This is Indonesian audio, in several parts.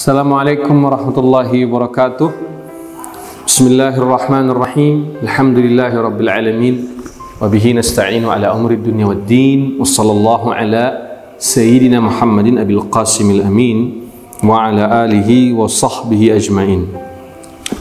Assalamualaikum warahmatullahi wabarakatuh. Bismillahirrahmanirrahim. Alhamdulillahi rabbil alamin. Wa bihi nasta'inu ala umri dunya waddin. Wa sallallahu ala sayyidina Muhammadin abil qasimil amin wa ala alihi wa sahbihi ajma'in.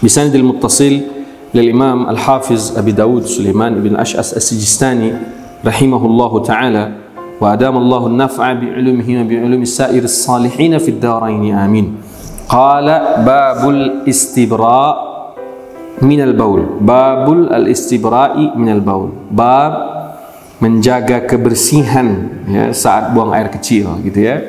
Bisanadil muttasil lil imam al-hafiz Abi Dawud Sulaiman ibn Ash'as as-Sijistani rahimahullahu ta'ala wa adamallahu an-naf'a bi'ulumihi wa bi'ulumi sa'iris salihin fid dharain amin. Qala babul istibra' minal baul. Babul al-istibra'i minal baul. Bab menjaga kebersihan ya, saat buang air kecil gitu ya.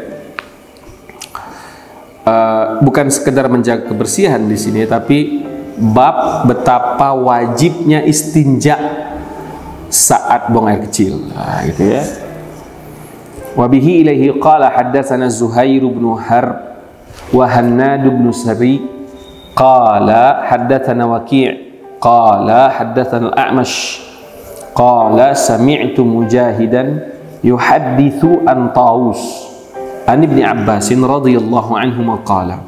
Bukan sekedar menjaga kebersihan di sini, tapi bab betapa wajibnya istinja saat buang air kecil. Nah, gitu ya. Wa bihi ilaihi qala haddatsana Zuhair bin Harb wa Hannad bin Sari qala haddatsana Waqi' qala haddatsana al-A'mash qala sami'tu Mujahidan yuhadditsu an Tawus an Ibn Abbas radhiyallahu anhuma qala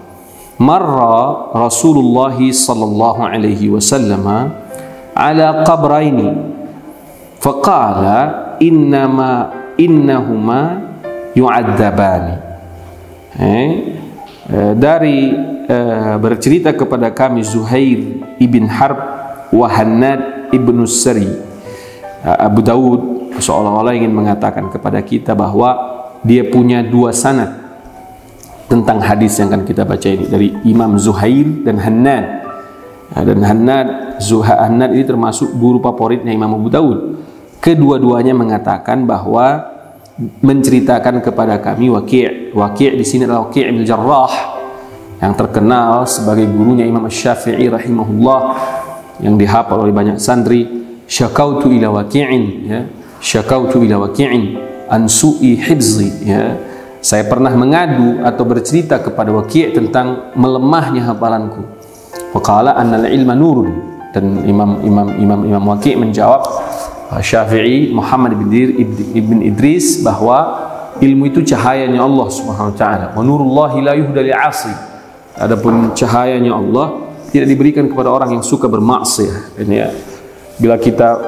marra Rasulullah sallallahu alaihi wasallam ala qabraini faqala innahuma yu'adzabani. Dari bercerita kepada kami Zuhair ibn Harb wa Hannad ibn Sari. Abu Dawud seolah-olah ingin mengatakan kepada kita bahwa dia punya dua sanad tentang hadis yang akan kita baca ini, dari Imam Zuhair dan Hannad. Dan Hannad ini termasuk guru favoritnya Imam Abu Dawud. Kedua-duanya mengatakan bahwa menceritakan kepada kami Waqi'. Waqi' di sini adalah Waqi' bin Jarrah yang terkenal sebagai gurunya Imam Asy-Syafi'i rahimahullah, yang dihafal oleh banyak santri. Syakautu ila Waqi'in ya. Syakautu ila Waqi'in an su'i hifzi ya. Saya pernah mengadu atau bercerita kepada Waqi' tentang melemahnya hafalanku. Waqala annal ilma nurun. Dan Imam Waqi' menjawab Syafi'i Muhammad ibn Idris bahwa ilmu itu cahayanya Allah Subhanahu wa taala. Wa nurullahi la yuhda li'asi. Adapun cahayanya Allah tidak diberikan kepada orang yang suka bermaksiat. Ini ya. Bila kita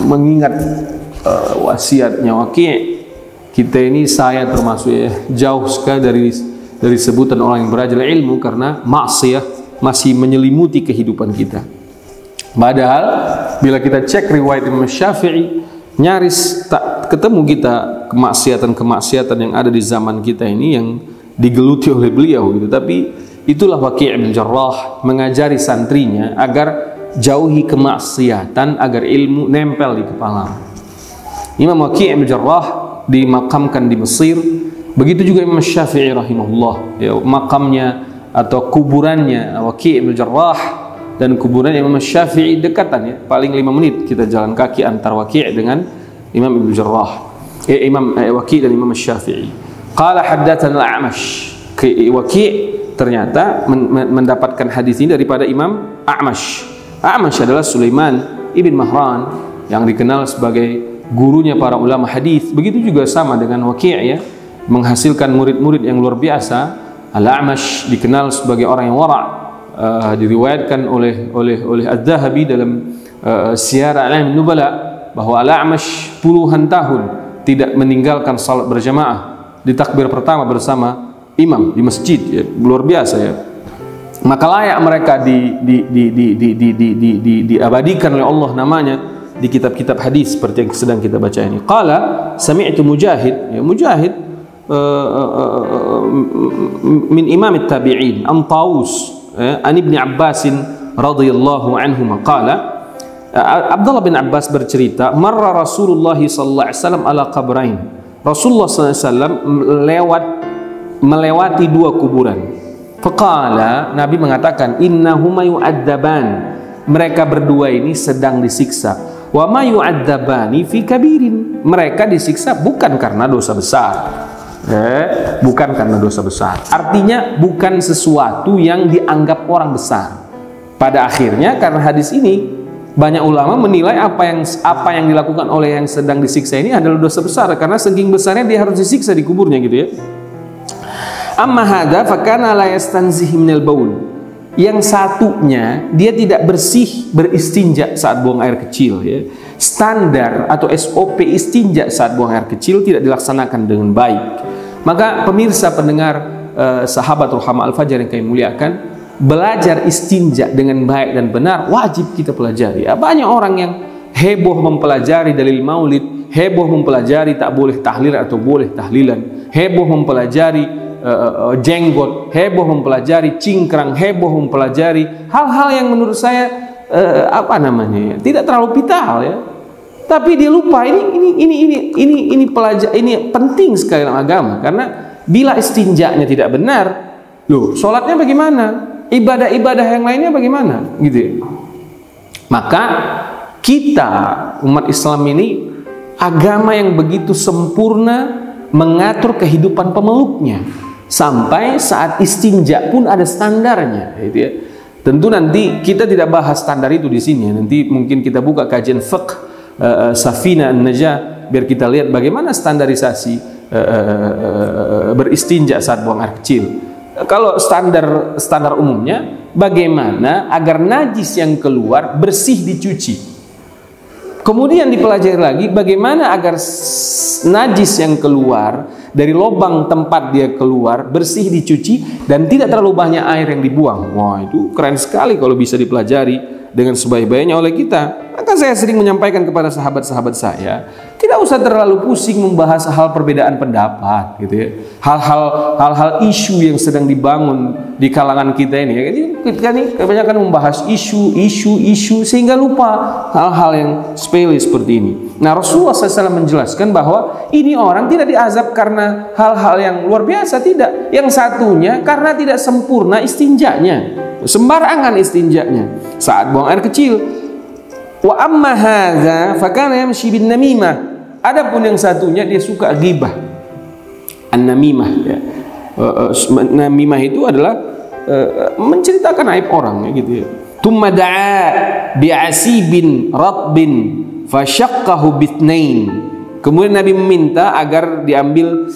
mengingat wasiatnya Waqi', kita ini, saya termasuk ya, jauh sekali dari sebutan orang yang belajar ilmu, karena maksiat masih menyelimuti kehidupan kita. Padahal bila kita cek riwayat Imam Syafi'i, nyaris tak ketemu kita kemaksiatan yang ada di zaman kita ini yang digeluti oleh beliau gitu. Tapi itulah Waqi' bin Jarrah mengajari santrinya agar jauhi kemaksiatan agar ilmu nempel di kepala. Imam Waqi' bin Jarrah dimakamkan di Mesir. Begitu juga Imam Syafi'i rahimahullah ya, makamnya atau kuburannya Waqi' bin Jarrah dan kuburan Imam Syafi'i dekatan ya, paling 5 menit kita jalan kaki antar Waqi' dengan Imam Ibnu Jarrah. Imam Waqi' dan Imam Syafi'i. Qala haddatsana al-A'mash. Waqi' ternyata mendapatkan hadis ini daripada Imam A'mash. A'mash adalah Sulaiman ibn Mahran yang dikenal sebagai gurunya para ulama hadis. Begitu juga sama dengan Waqi' ya, menghasilkan murid-murid yang luar biasa. Al-A'mash dikenal sebagai orang yang wara'. Diriwayatkan oleh Az-Zahabi dalam Siyar A'lam Nubala bahwa Al-A'mash puluhan tahun tidak meninggalkan salat berjamaah di takbir pertama bersama imam di masjid ya, luar biasa ya. Maka layak mereka diabadikan oleh Allah namanya di kitab-kitab hadis seperti yang sedang kita baca ini. Qala sami'tu Mujahid ya, Mujahid min imam at-tabi'in an Tawus an Ibn Abbas radhiyallahu anhuma qala, Abdullah bin Abbas bercerita, marra Rasulullah sallallahu alaihi wasallam ala qabrain. Rasulullah sallallahu alaihi wasallam melewati dua kuburan. Faqala, Nabi mengatakan, innahuma yu'adzaban. Mereka berdua ini sedang disiksa. Wa ma yu'adzabani fi kabirin. Mereka disiksa bukan karena dosa besar. Bukan karena dosa besar. Artinya bukan sesuatu yang dianggap orang besar. Pada akhirnya karena hadis ini banyak ulama menilai apa yang dilakukan oleh yang sedang disiksa ini adalah dosa besar, karena saking besarnya dia harus disiksa di kuburnya gitu ya. Amma hadza fakana la yastanzih minal baul. Yang satunya dia tidak bersih beristinja saat buang air kecil, ya. Standar atau SOP istinja saat buang air kecil tidak dilaksanakan dengan baik. Maka pemirsa pendengar sahabat Ruhama Al-Fajar yang kami muliakan, belajar istinja dengan baik dan benar wajib kita pelajari. Ya, banyak orang yang heboh mempelajari dalil maulid, heboh mempelajari tak boleh tahlilan atau boleh tahlilan, heboh mempelajari jenggot, heboh mempelajari cingkrang, heboh mempelajari hal-hal yang menurut saya tidak terlalu vital, ya. Tapi dia lupa ini penting sekali dalam agama, karena bila istinjanya tidak benar, loh, sholatnya bagaimana? Ibadah-ibadah yang lainnya bagaimana? Gitu. Maka kita umat Islam ini agama yang begitu sempurna mengatur kehidupan pemeluknya. Sampai saat istinja pun ada standarnya, gitu ya. Tentu nanti kita tidak bahas standar itu di sini. Nanti mungkin kita buka kajian fiqh Safina An-Najah biar kita lihat bagaimana standarisasi beristinja saat buang air kecil. Kalau standar umumnya, bagaimana agar najis yang keluar bersih dicuci. Kemudian dipelajari lagi bagaimana agar najis yang keluar dari lubang tempat dia keluar bersih dicuci dan tidak terlalu banyak air yang dibuang. Wah, itu keren sekali kalau bisa dipelajari dengan sebaik-baiknya oleh kita. Maka saya sering menyampaikan kepada sahabat-sahabat saya, tidak usah terlalu pusing membahas hal perbedaan pendapat, gitu ya. Hal-hal isu yang sedang dibangun di kalangan kita ini. Kita ini kebanyakan membahas isu sehingga lupa hal-hal yang sepele seperti ini. Nah, Rasulullah SAW menjelaskan bahwa ini orang tidak diazab karena hal-hal yang luar biasa, tidak. Yang satunya karena tidak sempurna istinjanya, sembarangan istinjanya saat buang air kecil. Wa amma hadza fakana yamshi bin namimah. Adapun yang satunya dia suka ghibah. An-namimah, ya. Namimah itu adalah menceritakan aib orang, ya, gitu ya. Tumma da'a bi'asibin ratbin fasyaqqahu bitnain. Kemudian Nabi meminta agar diambil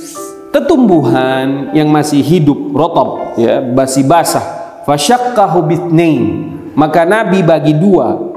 tetumbuhan yang masih hidup, rotob, ya, masih basah. Fasyaqqahu bitnain. Maka Nabi bagi dua.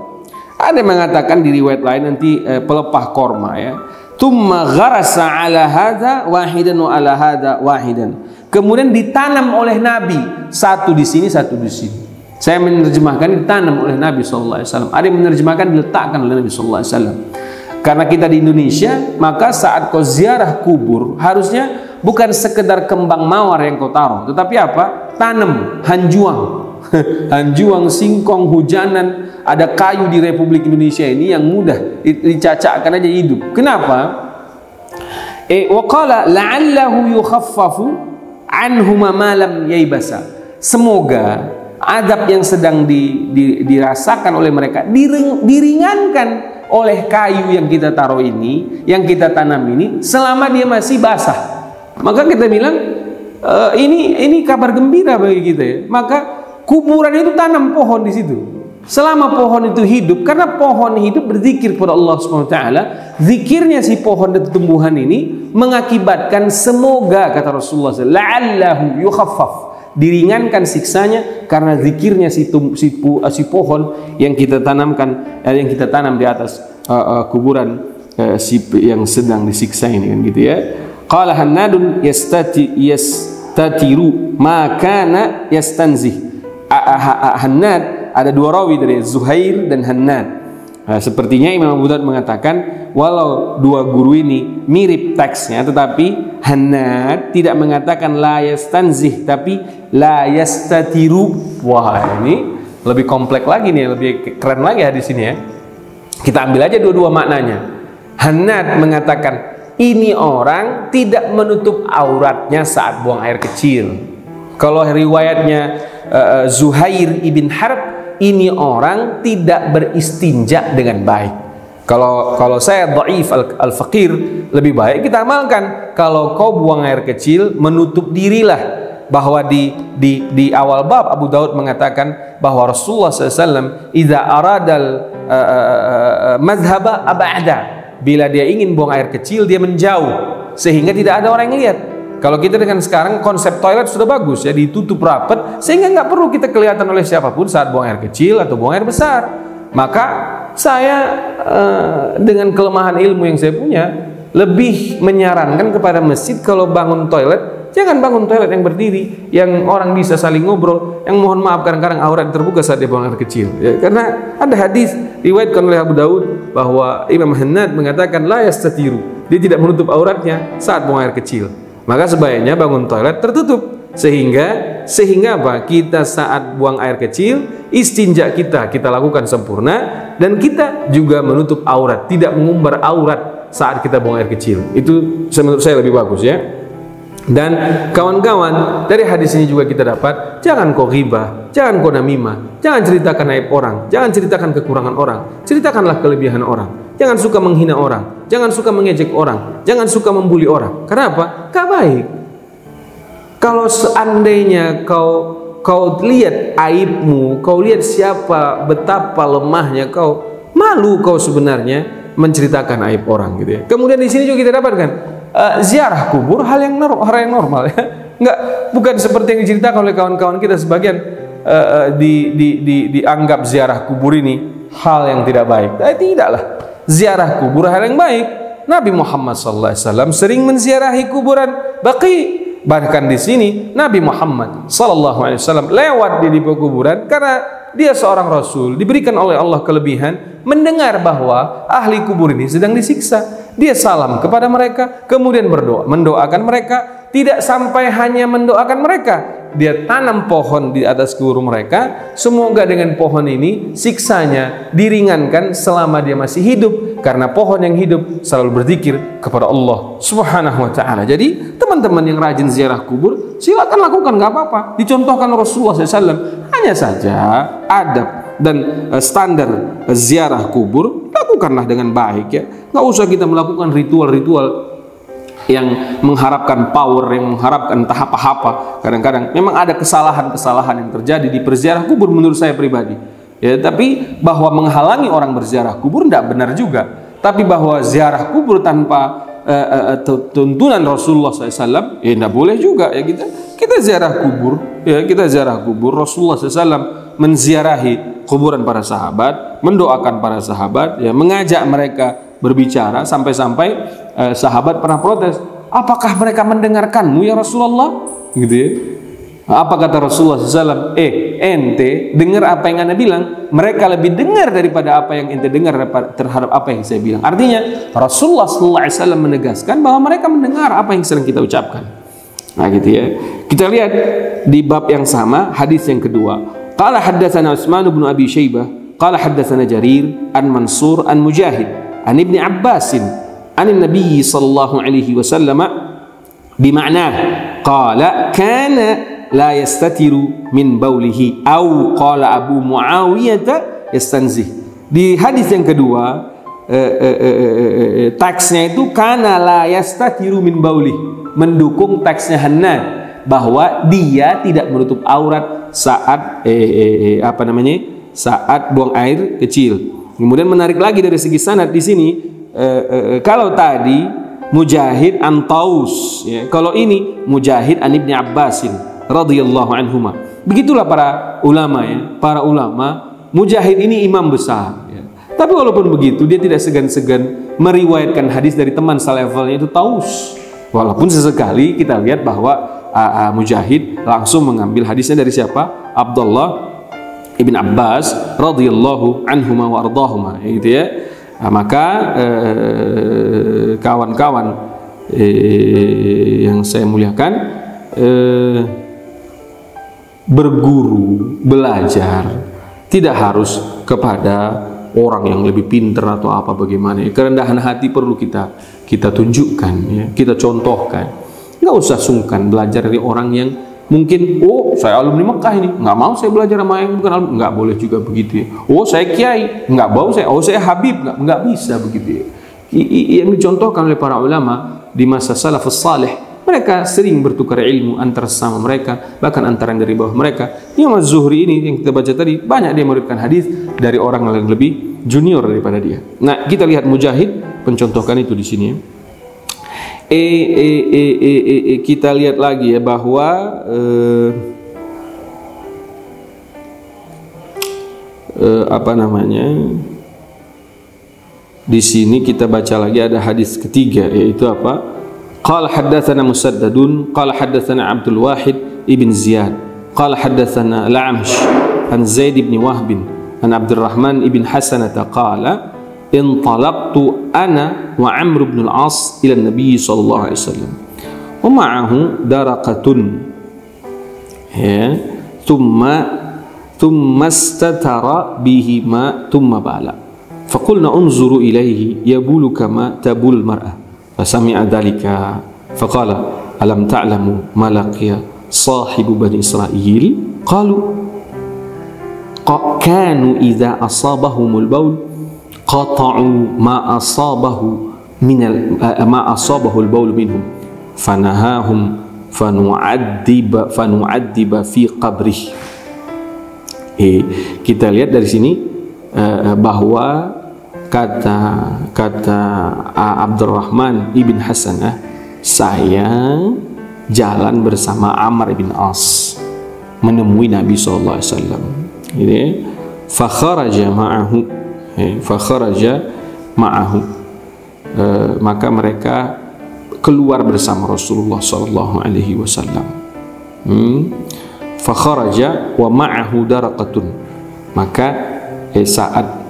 Ada yang mengatakan di riwayat lain nanti pelepah korma, ya. Tumma gharasa ala hadza wahidan wa ala hadza wahidan. Kemudian ditanam oleh Nabi, satu di sini, satu di sini. Saya menerjemahkan ditanam oleh Nabi SAW. Ada yang menerjemahkan diletakkan oleh Nabi SAW. Karena kita di Indonesia, maka saat kau ziarah kubur harusnya bukan sekedar kembang mawar yang kau taruh, tetapi apa? Tanam hanjuang. Hanjuang, singkong, hujanan, ada kayu di Republik Indonesia ini yang mudah dicacakkan aja hidup. Kenapa? Waqala la'allahu yukhaffafu anhuma ma lam yaibasa. Semoga azab yang sedang dirasakan oleh mereka diringankan oleh kayu yang kita taruh ini, yang kita tanam ini, selama dia masih basah. Maka kita bilang ini kabar gembira bagi kita, ya. Maka kuburan itu tanam pohon di situ. Selama pohon itu hidup, karena pohon hidup berzikir kepada Allah SWT, zikirnya si pohon dan tumbuhan ini mengakibatkan semoga, kata Rasulullah SAW, la'allahu yukhaffaf, diringankan siksanya karena zikirnya si pohon yang kita tanamkan, yang kita tanam di atas kuburan yang sedang disiksa ini, kan, gitu ya. Qala Hannadun yastatiru ma kana yastanzih. Hannad, ada dua rawi dari Zuhair dan Hannad. Nah, sepertinya Imam Abu Daud mengatakan walau dua guru ini mirip teksnya, tetapi Hannad tidak mengatakan la yastanzih tapi la yastatiru. Wah, ini lebih kompleks lagi nih, lebih keren lagi hadis ini, ya. Kita ambil aja dua-dua maknanya. Hannad mengatakan ini orang tidak menutup auratnya saat buang air kecil. Kalau riwayatnya Zuhair ibn Harb, ini orang tidak beristinja dengan baik. Kalau saya dhaif al-faqir, lebih baik kita amalkan. Kalau kau buang air kecil, menutup dirilah. Bahwa di awal bab Abu Daud mengatakan bahwa Rasulullah SAW idza aradal madhhaba ab'ada, bila dia ingin buang air kecil dia menjauh sehingga tidak ada orang yang lihat. Kalau kita dengan sekarang konsep toilet sudah bagus ya, ditutup rapat sehingga nggak perlu kita kelihatan oleh siapapun saat buang air kecil atau buang air besar. Maka saya dengan kelemahan ilmu yang saya punya lebih menyarankan kepada masjid kalau bangun toilet, jangan bangun toilet yang berdiri, yang orang bisa saling ngobrol, yang mohon maaf kadang-kadang aurat terbuka saat dia buang air kecil ya, karena ada hadis riwayatkan oleh Abu Daud bahwa Imam Hannad mengatakan la yastatiru, dia tidak menutup auratnya saat buang air kecil. Maka sebaiknya bangun toilet tertutup sehingga apa? Kita saat buang air kecil, istinja kita lakukan sempurna, dan kita juga menutup aurat, tidak mengumbar aurat saat kita buang air kecil. Itu menurut saya lebih bagus ya. Dan kawan-kawan, dari hadis ini juga kita dapat, jangan kau ghibah, jangan kau namimah, jangan ceritakan aib orang, jangan ceritakan kekurangan orang, ceritakanlah kelebihan orang. Jangan suka menghina orang, jangan suka mengejek orang, jangan suka membuli orang. Kenapa? Gak baik. Kalau seandainya kau lihat aibmu, kau lihat betapa lemahnya kau, malu kau sebenarnya menceritakan aib orang gitu ya. Kemudian di sini juga kita dapatkan ziarah kubur hal yang normal ya. Bukan seperti yang diceritakan oleh kawan-kawan kita sebagian dianggap ziarah kubur ini hal yang tidak baik. Tidaklah. Ziarah kubur hal yang baik. Nabi Muhammad SAW sering menziarahi kuburan Baqi. Bahkan di sini Nabi Muhammad SAW lewat di kuburan karena dia seorang Rasul, diberikan oleh Allah kelebihan mendengar bahwa ahli kubur ini sedang disiksa. Dia salam kepada mereka, kemudian mendoakan mereka. Tidak sampai hanya mendoakan mereka, dia tanam pohon di atas kubur mereka. Semoga dengan pohon ini siksanya diringankan selama dia masih hidup, karena pohon yang hidup selalu berzikir kepada Allah Subhanahu wa ta'ala. Jadi teman-teman yang rajin ziarah kubur, silakan lakukan, gak apa-apa. Dicontohkan Rasulullah SAW. Hanya saja adab dan standar ziarah kubur lakukanlah dengan baik ya. Gak usah kita melakukan ritual-ritual yang mengharapkan power, yang mengharapkan entah apa-apa. Kadang-kadang memang ada kesalahan-kesalahan yang terjadi di perziarah kubur menurut saya pribadi ya, tapi bahwa menghalangi orang berziarah kubur tidak benar juga. Tapi bahwa ziarah kubur tanpa tuntunan Rasulullah SAW ya tidak boleh juga ya. Kita ziarah kubur ya, kita ziarah kubur. Rasulullah SAW menziarahi kuburan para sahabat, mendoakan para sahabat ya, mengajak mereka berbicara, sampai-sampai sahabat pernah protes, apakah mereka mendengarkanmu ya Rasulullah gitu ya. Apa kata Rasulullah SAW? Ente dengar apa yang anda bilang, mereka lebih dengar daripada apa yang ente dengar terhadap apa yang saya bilang. Artinya Rasulullah SAW menegaskan bahwa mereka mendengar apa yang sedang kita ucapkan. Nah gitu ya. Kita lihat di bab yang sama, hadis yang kedua. Qala haddatsana Utsman bin Abi Syaibah, qala haddatsana Jarir an Mansur an Mujahid an Ibnu Abbas an Nabi sallallahu alaihi wasallam bima'na qala kana la yastatiru min baulihi au qala Abu Muawiyah yastanzih. Di hadis yang kedua teksnya itu kana la yastatiru min baulihi, mendukung teksnya Hannad bahwa dia tidak menutup aurat saat saat buang air kecil. Kemudian menarik lagi dari segi sanad di sini, kalau tadi Mujahid an Taus ya, kalau ini Mujahid an Ibnu Abbasin radhiyallahu anhuma. Begitulah para ulama ya, para ulama. Mujahid ini imam besar ya. Tapi walaupun begitu dia tidak segan-segan meriwayatkan hadis dari teman selevelnya itu Taus. Walaupun sesekali kita lihat bahwa Mujahid langsung mengambil hadisnya dari siapa? Abdullah Ibn Abbas radhiyallahu anhuma wa ardahuma gitu ya. Maka kawan-kawan yang saya muliakan, berguru, belajar tidak harus kepada orang yang lebih pintar atau apa bagaimana. Kerendahan hati perlu kita tunjukkan ya, kita contohkan. Nggak usah sungkan belajar dari orang yang mungkin, oh saya alumni Mekah ini, nggak mau saya belajar sama yang bukan alumni. Nggak boleh juga begitu ya. Oh saya kiai, nggak mau saya. Oh saya habib, nggak bisa begitu ya. Yang dicontohkan oleh para ulama di masa salafus salih, mereka sering bertukar ilmu antara sama mereka, bahkan antara yang dari bawah mereka. Imam Az-Zuhri ini yang kita baca tadi, banyak dia meriwayatkan hadis dari orang yang lebih junior daripada dia. Nah kita lihat Mujahid mencontohkan itu di sini ya. Kita lihat lagi ya bahwa apa namanya? Di sini kita baca lagi ada hadis ketiga, yaitu apa? Qala haddatsana Musaddadun qala haddatsana Abdul Wahid ibn Ziyad qala haddatsana Al-A'mash an Zaid ibn Wahb an Abdurrahman ibn Hasanata qala intalaqtu ana wa Amr ibn al-As ila Nabi sallallahu alaihi wasallam wa ma'ahu daraqatun ya thumma istatara bihima thumma bala فقلنا انظروا إليه يبول كما تبول المرأة فسمع ذلك فقال ألم تعلموا ما لقي صاحب بني إسرائيل قالوا كانوا إذا أصابهم البول قطعوا ما أصابه البول منهم فنهاهم فنعذب في قبره. Kita lihat dari sini bahwa kata Abdurrahman ibn Hasanah, saya jalan bersama Amr ibn As menemui Nabi SAW. Ini fakharaja ma'ahu, maka mereka keluar bersama Rasulullah SAW. Fakharaja wa ma'ahu daraqatun, maka saat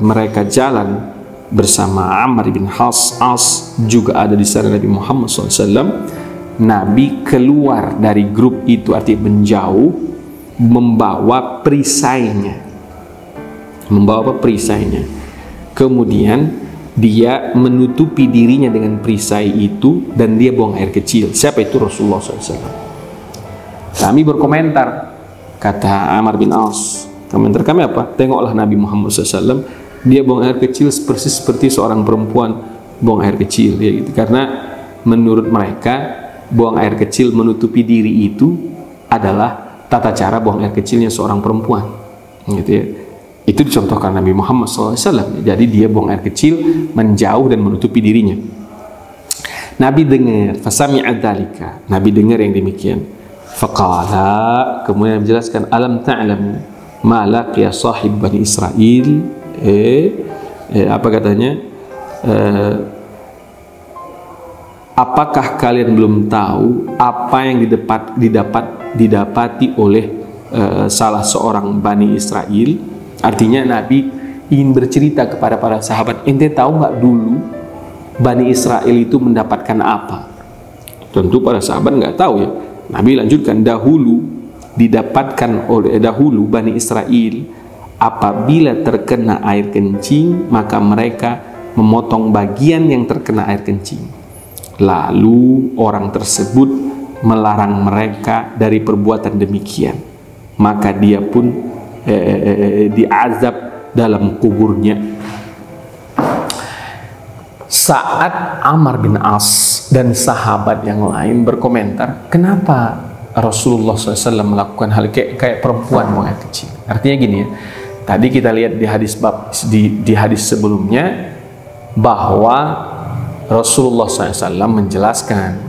mereka jalan bersama Amr bin As juga ada di sana Nabi Muhammad SAW. Nabi keluar dari grup itu, artinya menjauh, membawa perisainya. Kemudian dia menutupi dirinya dengan perisai itu dan dia buang air kecil. Siapa itu? Rasulullah SAW. Kami berkomentar, kata Amr bin As, komentar kami apa? Tengoklah Nabi Muhammad SAW, dia buang air kecil persis seperti seorang perempuan buang air kecil, ya gitu. Karena menurut mereka buang air kecil menutupi diri itu adalah tata cara buang air kecilnya seorang perempuan, gitu ya. Itu dicontohkan Nabi Muhammad SAW. Jadi dia buang air kecil, menjauh dan menutupi dirinya. Nabi dengar, fasami'a dzalika, Nabi dengar yang demikian. Faqala, kemudian menjelaskan, alam ta'lamu ma laqiya sahib Bani Israel. Apa katanya? Apakah kalian belum tahu apa yang didapati oleh salah seorang Bani Israel? Artinya Nabi ingin bercerita kepada para sahabat, ente tahu nggak dulu Bani Israel itu mendapatkan apa? Tentu para sahabat nggak tahu ya. Nabi lanjutkan, dahulu Bani Israel apabila terkena air kencing, maka mereka memotong bagian yang terkena air kencing. Lalu orang tersebut melarang mereka dari perbuatan demikian, maka dia pun diazab dalam kuburnya. Saat Amr bin As dan sahabat yang lain berkomentar, kenapa Rasulullah SAW melakukan hal kayak perempuan buang air kecil? Artinya gini ya, tadi kita lihat di hadis sebelumnya bahwa Rasulullah SAW menjelaskan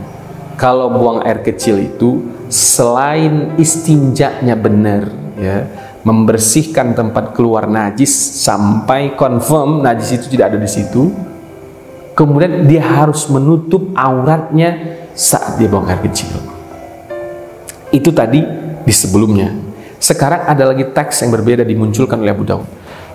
kalau buang air kecil itu selain istinjanya benar, ya, membersihkan tempat keluar najis sampai confirm najis itu tidak ada di situ, kemudian dia harus menutup auratnya saat dia buang air kecil. Itu tadi di sebelumnya. Sekarang ada lagi teks yang berbeda dimunculkan oleh Abu Daud,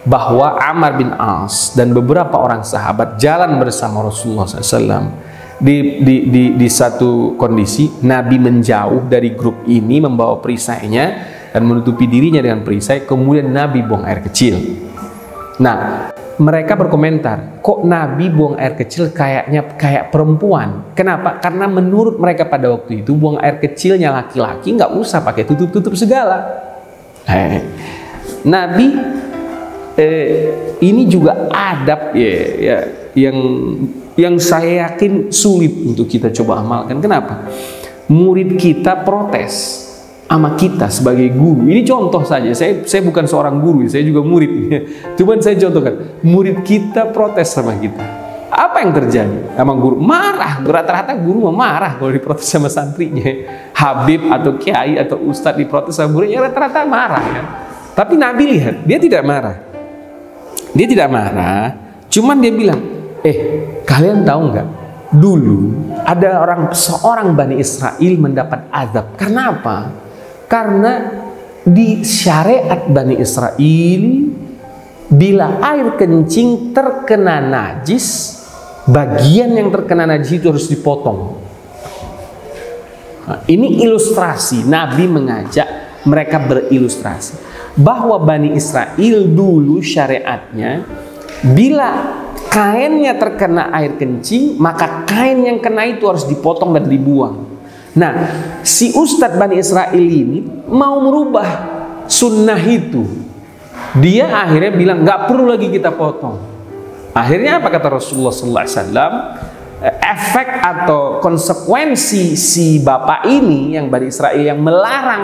bahwa Amr bin As dan beberapa orang sahabat jalan bersama Rasulullah SAW. Di satu kondisi Nabi menjauh dari grup ini membawa perisainya dan menutupi dirinya dengan perisai, kemudian Nabi buang air kecil. Nah, mereka berkomentar, kok Nabi buang air kecil kayak perempuan? Kenapa? Karena menurut mereka pada waktu itu buang air kecilnya laki-laki nggak usah pakai tutup-tutup segala. Nabi ini juga adab ya yang saya yakin sulit untuk kita coba amalkan. Kenapa? Murid kita protes sama kita sebagai guru. Ini contoh saja, saya bukan seorang guru, saya juga murid. Cuman saya contohkan, murid kita protes sama kita. Apa yang terjadi? Emang guru marah, rata-rata guru marah kalau diprotes sama santrinya. Habib atau kiai atau ustadz diprotes sama gurunya, rata-rata marah kan. Tapi Nabi lihat, dia tidak marah. Dia tidak marah, cuman dia bilang, kalian tahu nggak? Dulu ada seorang Bani Israel mendapat azab. Karena apa? Karena di syariat Bani Israel, bila air kencing terkena najis, bagian yang terkena najis itu harus dipotong. Nah, ini ilustrasi. Nabi mengajak mereka berilustrasi bahwa Bani Israel dulu syariatnya, bila kainnya terkena air kencing, maka kain yang kena itu harus dipotong dan dibuang. Nah, si Ustadz Bani Israel ini mau merubah sunnah itu. Dia akhirnya bilang nggak perlu lagi kita potong. Akhirnya apa kata Rasulullah SAW? Efek atau konsekuensi si bapak ini yang Bani Israel yang melarang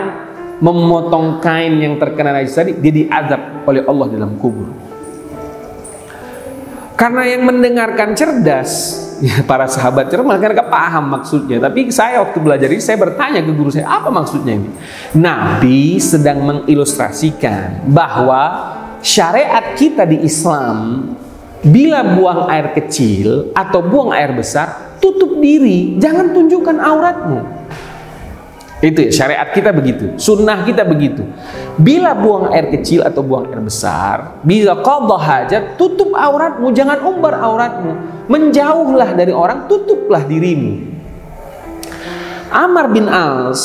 memotong kain yang terkena najis tadi, dia diazab oleh Allah dalam kubur. Karena yang mendengarkan cerdas, ya para sahabat cerdas, mereka nggak paham maksudnya. Tapi saya waktu belajar ini, saya bertanya ke guru saya, apa maksudnya ini? Nabi sedang mengilustrasikan bahwa syariat kita di Islam, bila buang air kecil atau buang air besar, tutup diri, jangan tunjukkan auratmu. Itu ya, syariat kita begitu, sunnah kita begitu. Bila buang air kecil atau buang air besar, bila qadha hajat, tutup auratmu, jangan umbar auratmu. Menjauhlah dari orang, tutuplah dirimu. Amr bin As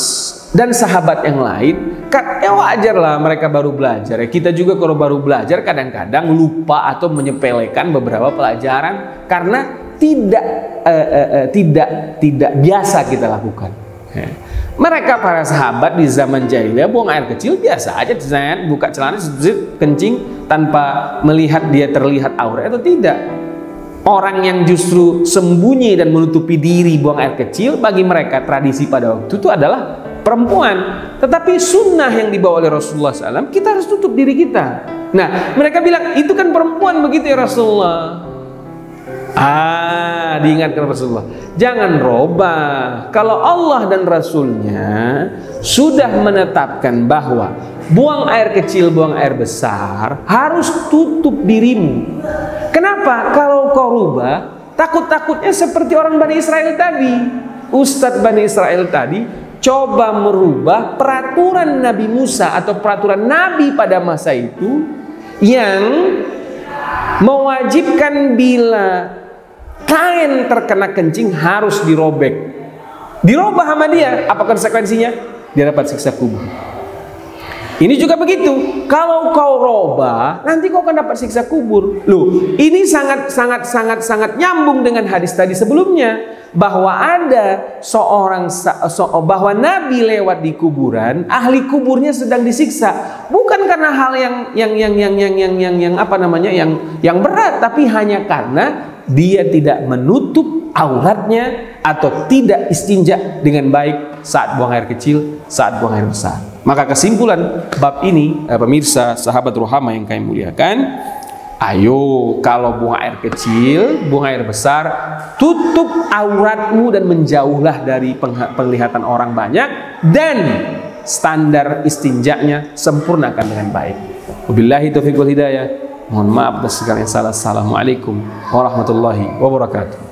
dan sahabat yang lain, wajarlah mereka baru belajar. Kita juga kalau baru belajar kadang-kadang lupa atau menyepelekan beberapa pelajaran karena tidak biasa kita lakukan. Mereka para sahabat di zaman jahiliyah buang air kecil biasa aja, buka celana kencing tanpa melihat dia terlihat aurat atau tidak. Orang yang justru sembunyi dan menutupi diri buang air kecil, bagi mereka tradisi pada waktu itu adalah perempuan. Tetapi sunnah yang dibawa oleh Rasulullah SAW, kita harus tutup diri kita. Nah, mereka bilang itu kan perempuan begitu ya Rasulullah. Diingatkan Rasulullah, jangan robah. Kalau Allah dan Rasulnya sudah menetapkan bahwa buang air kecil, buang air besar, harus tutup dirimu. Kenapa? Kalau kau rubah, takut-takutnya seperti orang Bani Israel tadi. Ustadz Bani Israel tadi coba merubah peraturan Nabi Musa atau peraturan Nabi pada masa itu yang mewajibkan bila kain terkena kencing harus dirobek. Dirubah sama dia, apa konsekuensinya? Dia dapat siksa kubur. Ini juga begitu. Kalau kau robah, nanti kau akan dapat siksa kubur. Loh, ini sangat nyambung dengan hadis tadi sebelumnya, bahwa ada bahwa Nabi lewat di kuburan, ahli kuburnya sedang disiksa, bukan karena hal yang berat, tapi hanya karena dia tidak menutup auratnya atau tidak istinja dengan baik saat buang air kecil, saat buang air besar. Maka kesimpulan bab ini, pemirsa sahabat Ruhama yang kami muliakan, ayo kalau buang air kecil, buang air besar, tutup auratmu dan menjauhlah dari penglihatan orang banyak, dan standar istinjanya sempurnakan dengan baik. Wabillahi taufiq wal hidayah. Mohon maaf atas segala yang salah. Assalamualaikum warahmatullahi wabarakatuh.